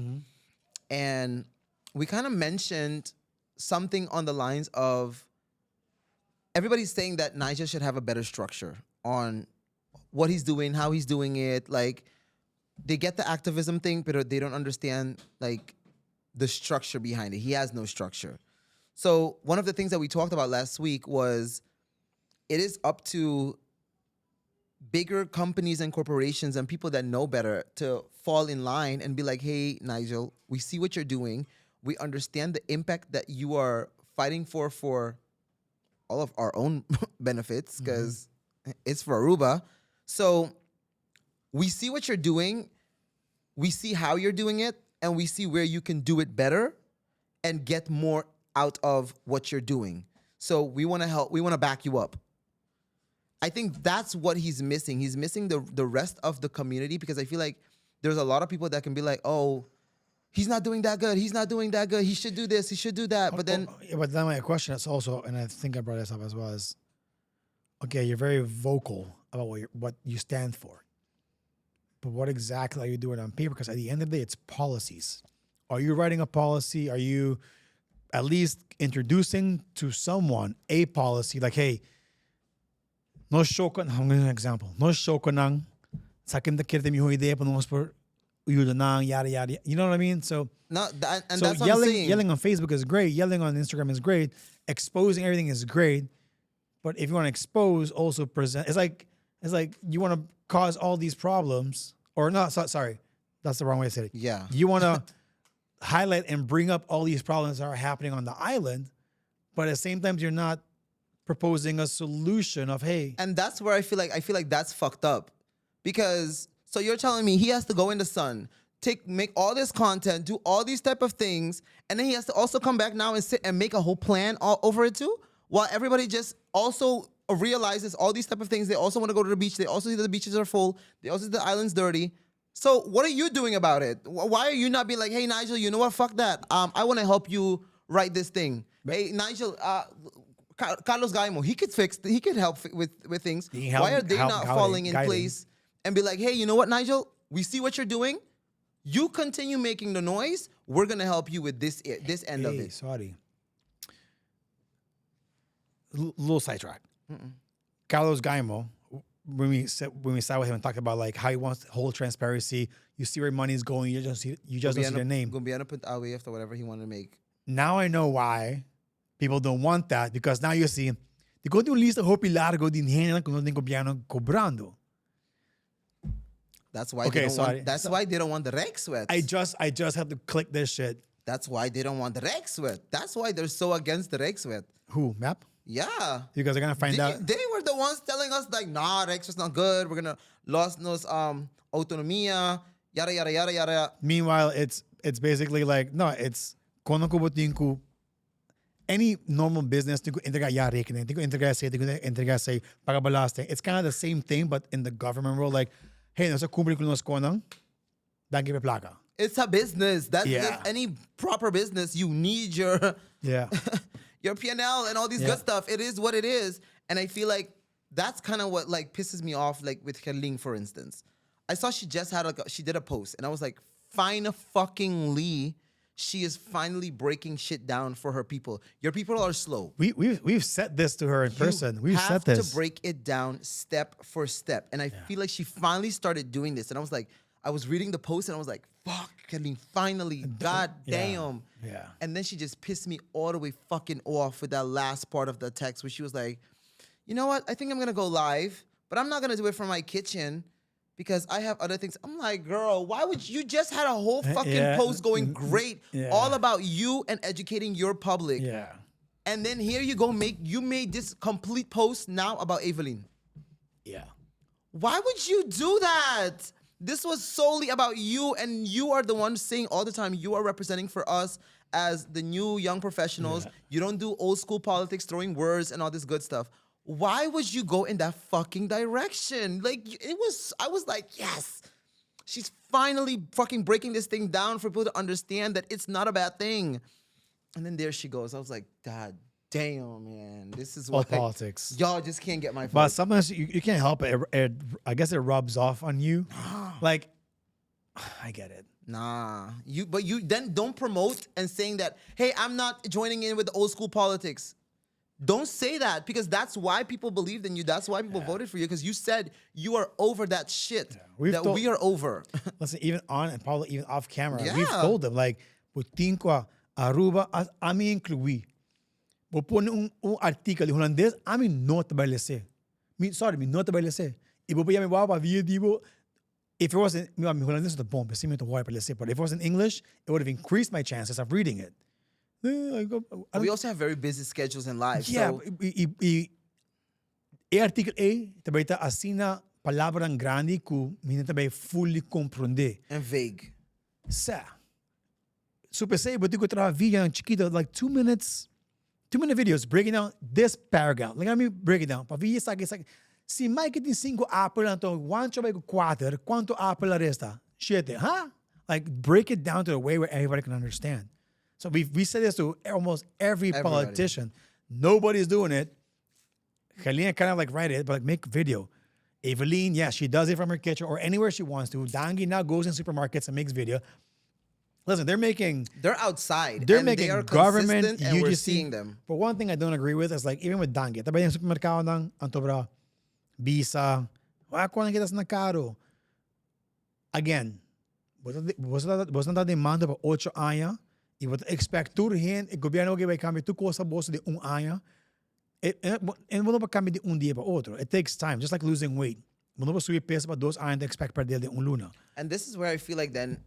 And we kind of mentioned something on the lines of everybody's saying that Nigel should have a better structure on what he's doing, how he's doing it. Like, they get the activism thing, but they don't understand like the structure behind it. He has no structure. So one of the things that we talked about last week was it is up to bigger companies and corporations and people that know better to fall in line and be like, hey, Nigel, we see what you're doing. We understand the impact that you are fighting for all of our own benefits because it's for Aruba. So we see what you're doing. We see how you're doing it. And we see where you can do it better and get more out of what you're doing. So we want to help. We want to back you up. I think that's what he's missing. He's missing the rest of the community because I feel like there's a lot of people that can be like, oh, he's not doing that good. He's not doing that good. He should do this. He should do that. But then, But then my question is also, and I think I brought this up as well, is, okay, you're very vocal about what you stand for. But what exactly are you doing on paper? Because at the end of the day, it's policies. Are you writing a policy? Are you at least introducing to someone a policy? Like, hey, no show ko, I'm going to give an example. No show ko nang sa akin kirte mi ho idea pa nung por uyudo nang yada yada. You know what I mean? So no, and so that's what I'm saying. yelling on Facebook is great. Yelling on Instagram is great. Exposing everything is great. But if you want to expose, also present. It's like you want to cause all these problems, or not? Sorry, that's the wrong way to say it. Yeah. You want to highlight and bring up all these problems that are happening on the island, but at the same time, you're not proposing a solution of, hey. And that's where I feel like that's fucked up. Because so you're telling me he has to go in the sun, make all this content, do all these type of things, and then he has to also come back now and sit and make a whole plan all over it too, while everybody just also realizes all these type of things. They also want to go to the beach. They also see that the beaches are full. They also see the island's dirty. So what are you doing about it? Why are you not being like, hey, Nigel, you know what? Fuck that. I want to help you write this thing. Hey, Nigel, Carlos Gaimo, he could help with things. He can help- Why are they help not guide falling in him. place and be like, hey, you know what, Nigel? We see what you're doing. You continue making the noise. We're going to help you with this end of Hey, it. sorry. Little sidetrack. Carlos Gaimo, when we sat with him and talked about like how he wants whole transparency, you see where money is going, you just don't see their name. Gumbiano put away after whatever he wanted to make. Now I know why people don't want that, because now you see, di ko yung lista hopi largo din hinang kung ano gobyerno cobrando. That's why Okay, they don't sorry. want. That's why they don't want the rec sweats. I just have to click this shit. That's why they don't want the rec sweat. That's why they're so against the rec sweat. Who? Map? Yeah. You guys are gonna find out. They were the ones telling us like, nah, Rex was not good. We're gonna lost nos autonomia, yada yada yada yada. Meanwhile, it's basically like, no, it's kono ko botin any normal business tinko entregar ya rekening, tinko entregar say pagabalaste. It's kind of the same thing, but in the government role, like, hey, nasa kumpli ko nos konang, dangi pe plaka. It's a business. That's Yeah. any proper business. You need your Yeah. your P&L and all these Yeah. good stuff. It is what it is. And I feel like that's kind of what like pisses me off, like with Herling, for instance. I saw she just had she did a post and I was like, fine fucking Lee. She is finally breaking shit down for her people. Your people are slow. We've said this to her in person. We've have said this. to break it down step for step. And I feel like she finally started doing this. And I was like, I was reading the post and I was like, fuck, Herling, finally, god Yeah. damn. Yeah. And then she just pissed me all the way fucking off with that last part of the text where she was like, you know what? I think I'm gonna go live, but I'm not gonna do it from my kitchen because I have other things. I'm like, girl, why would you just had a whole fucking Yeah. post going great, Yeah. all about you and educating your public. Yeah. And then here you go, you made this complete post now about Evelyn. Yeah. Why would you do that? This was solely about you, and you are the one saying all the time you are representing for us as the new young professionals. Yeah. You don't do old school politics, throwing words and all this good stuff. Why would you go in that fucking direction? Like, I was like, yes, she's finally fucking breaking this thing down for people to understand that it's not a bad thing. And then there she goes. I was like, God damn, man, this is All why politics. y'all just can't get my But vote. sometimes you can't help it. I guess it rubs off on you. Like, I get it. Nah, but you then don't promote and saying that, hey, I'm not joining in with the old school politics. Don't say that, because that's why people believed in you. That's why people voted for you, because you said you are over that shit We've that told- we are over. Listen, even on and probably even off camera, we've Yeah. told them like, putin ko Aruba, ami inclui. Bo pone un article holandês, ami not balese. Sorry, not balese. Ibo pa yami wawa via dibo. If it wasn't, mi holandês the bomb, but if it was in English, it would have increased my chances of reading it. We also have very busy schedules in life. Yeah, So article A, também tá assina palavra grande que minha também fully compreender. and vague. Sa. Super say, but you could try video chiquito, like 2 minute videos breaking down this paragraph. Like, let me break it down. Pa video sa si Mike tem 5 apple na to, 1 choba ko 4, quanto apple la resta? 7, huh? Like, break it down to a way where everybody can understand. So we said this to almost every Everybody. politician. Nobody's doing it. Helena kind of like write it, but like make video. Evelyn, yeah, she does it from her kitchen or anywhere she wants to. Dangi now goes in supermarkets and makes video. Listen, They're outside. they're and making they are government consistent, and we're UGC. seeing them. But one thing I don't agree with is like even with Dangi, tabi yung supermercado ng antobra, bisa, ako na kita sa nakaro. Again, wasn't that demanda pa 8 años? Y wat expect turhin, el gobierno que vai cambiar tu cosa bolsa de un año. And mo pa cambia de un día pa otro. It takes time, just like losing weight. Mo pa subir peso pa 2 años, expect perder de un luna. And this is where I feel like then.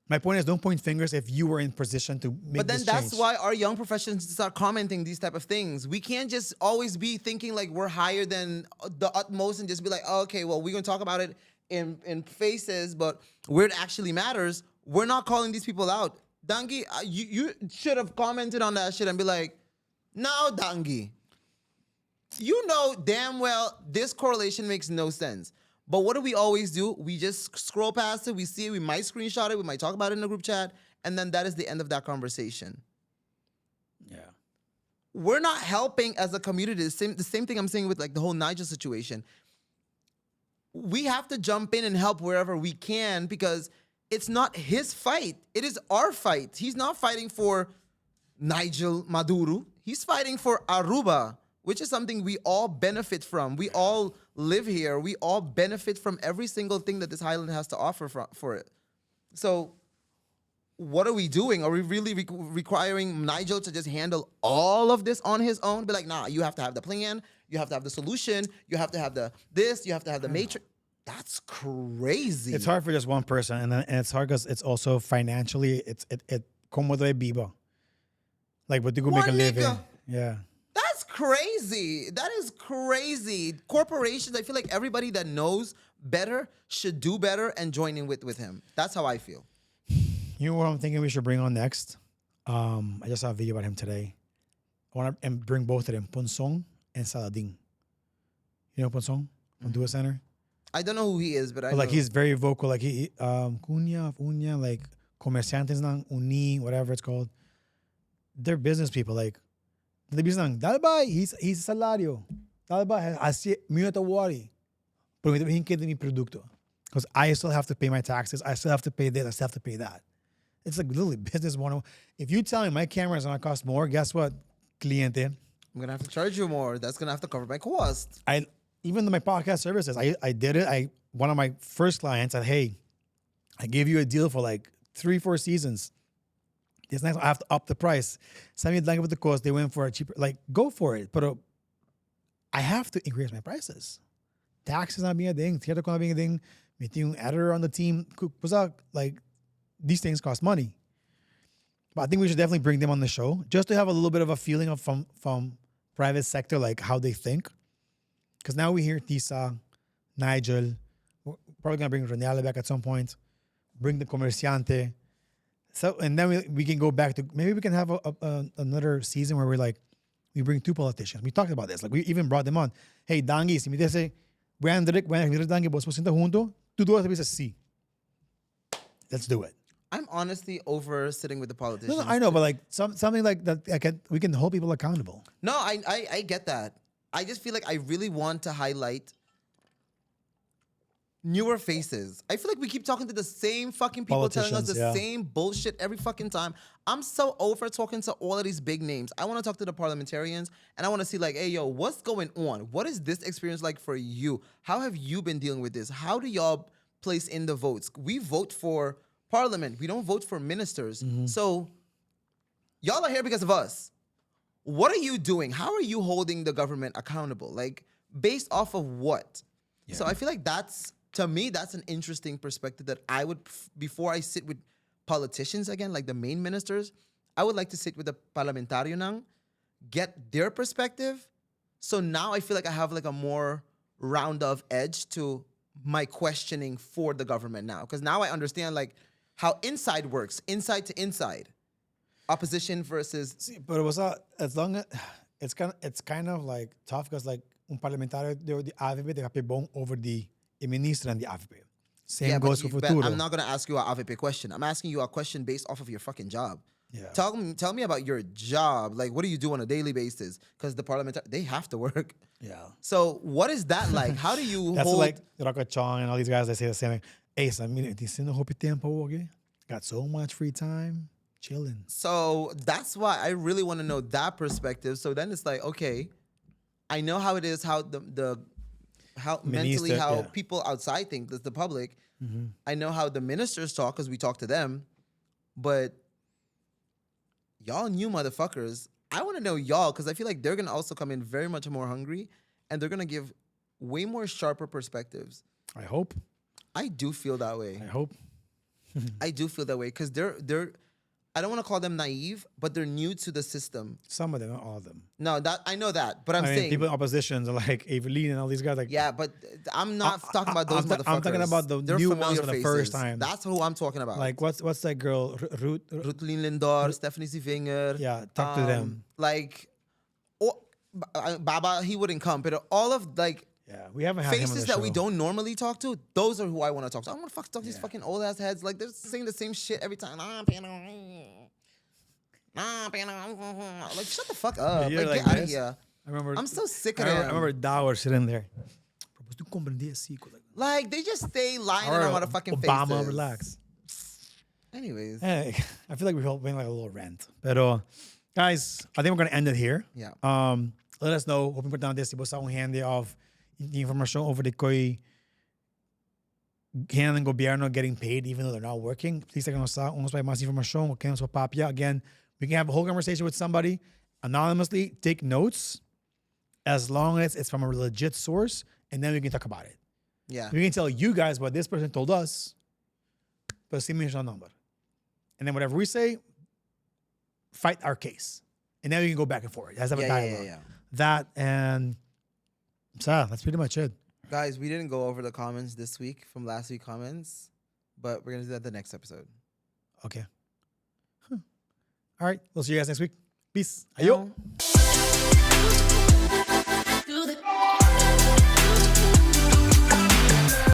My point is, don't point fingers if you were in position to make But then this that's change. why our young professionals start commenting these type of things. We can't just always be thinking like we're higher than the utmost and just be like, oh, okay, well, we're going to talk about it in faces, but where it actually matters, we're not calling these people out. Dangi, you should have commented on that shit and be like, no, Dangi. You know damn well this correlation makes no sense. But what do we always do? We just scroll past it. We see it. We might screenshot it. We might talk about it in the group chat. And then that is the end of that conversation. Yeah. We're not helping as a community. The same thing I'm saying with like the whole Nigel situation. We have to jump in and help wherever we can because it's not his fight. It is our fight. He's not fighting for Nigel Maduro. He's fighting for Aruba, which is something we all benefit from. We all live here. We all benefit from every single thing that this island has to offer for it. So what are we doing? Are we really requiring Nigel to just handle all of this on his own? Be like, nah, you have to have the plan. You have to have the solution. You have to have the this. You have to have the matrix. That's crazy. It's hard for just one person, and it's hard because it's also financially. It como de biba. Like, what you go make a living? Yeah. That's crazy. That is crazy. Corporations, I feel like everybody that knows better should do better and join in with him. That's how I feel. You know what I'm thinking we should bring on next? I just saw a video about him today. I want to bring both of them, Ponsong and Saladin. You know Ponsong from Dua Center? I don't know who he is, but I know. Like he's very vocal. Like Unya, like comerciantes ng uni, whatever it's called. They're business people. Like they be saying, "Dalba, he's salario. Dalba, así mío te worry." Pero me hinke de mi producto, because I still have to pay my taxes. I still have to pay this. I still have to pay that. It's like literally business 101. If you tell me my camera is gonna cost more, guess what, cliente? I'm gonna have to charge you more. That's gonna have to cover my cost. Even my podcast services, I did it. One of my first clients said, "Hey, I gave you a deal for like 3-4 seasons. This next I have to up the price. Send me a with the cost. They went for a cheaper. Like, go for it. But I have to increase my prices. Taxes not being a thing. Theater not being a thing. Meeting an editor on the team. Like, these things cost money. But I think we should definitely bring them on the show just to have a little bit of a feeling of from private sector, like how they think. Because now we hear Tisa, Nigel. We're probably gonna bring Ronaldo back at some point. Bring the comerciante. So, and then we can go back to, maybe we can have another season where we bring 2 politicians. We talked about this. Like, we even brought them on. Hey, Dangi, si me dice, when Dangi vos presenta junto, tú dos dices sí. Let's do it. I'm honestly over sitting with the politicians. No, I know, but like something like that, we can hold people accountable. No, I get that. I just feel like I really want to highlight newer faces. I feel like we keep talking to the same fucking people telling us the same bullshit every fucking time. I'm so over talking to all of these big names. I want to talk to the parliamentarians and I want to see like, hey, yo, what's going on? What is this experience like for you? How have you been dealing with this? How do y'all place in the votes? We vote for parliament. We don't vote for ministers. Mm-hmm. So y'all are here because of us. What are you doing? How are you holding the government accountable? Like, based off of what? Yeah. So I feel like to me, that's an interesting perspective that I would, before I sit with politicians again, like the main ministers, I would like to sit with the parlamentario nang, get their perspective. So now I feel like I have like a more round of edge to my questioning for the government now. Because now I understand like how inside works, inside to inside. Opposition versus... See, but it was as long as... It's kind of like tough because like un parlamentario de AVP de bom over the minister and the AVP. Same goes for Futuro. I'm not going to ask you an AVP question. I'm asking you a question based off of your fucking job. Yeah. Tell me about your job. Like, what do you do on a daily basis? Because the parliamentarians, they have to work. Yeah. So what is that like? How do you That's hold... like Rocco Chong and all these guys, they say the same thing. Hey, got so much free time. Chilling. So that's why I really want to know that perspective. So then it's like, okay, I know how it is, how how mentally, how people outside think, the public. Mm-hmm. I know how the ministers talk because we talk to them, but y'all new motherfuckers, I want to know y'all because I feel like they're going to also come in very much more hungry and they're going to give way more sharper perspectives. I hope. I do feel that way. I hope. I do feel that way because they're I don't want to call them naive, but they're new to the system. Some of them, not all of them. No, I know that, but I'm saying people in oppositions are like Evelyn and all these guys. Like, yeah, but I'm not talking about those motherfuckers. I'm talking about the new ones for the first time. That's who I'm talking about. Like what's that girl? Ruth Lindor, Stephanie Sivinger. Yeah, talk to them. Like, Baba, he wouldn't come, but all of like Yeah, we haven't had him on Faces the that show. we don't normally talk to, those are who I want to talk to. I want to talk to these Yeah. fucking old ass heads. Like they're saying the same shit every time. Like shut the fuck up. You're Like, like get out of this? here. I remember. I'm so sick I of remember, them. I remember Dower sitting there. Pues tú comprendías, sí, Like they just stay lying in Or our motherfucking Obama, faces. relax. Anyways, Hey, I feel like we're being like a little rant. But guys, I think we're gonna end it here. yeah. Let us know. Kung importante si bosa ang handy of information over the koi hand ng gobyerno getting paid even though they're not working. Please take us out. Unos pa mas information. Okay, so papia. Again, we can have a whole conversation with somebody anonymously. Take notes as long as it's from a legit source, and then we can talk about it. Yeah. We can tell you guys what this person told us, but see me number. And then whatever we say, fight our case. And then we can go back and forth. Let's have a dialogue. Yeah. That and so that's pretty much it. Guys, we didn't go over the comments this week from last week's comments, but we're gonna do that the next episode. Okay. All right. We'll see you guys next week. Peace. Ayo. Ciao.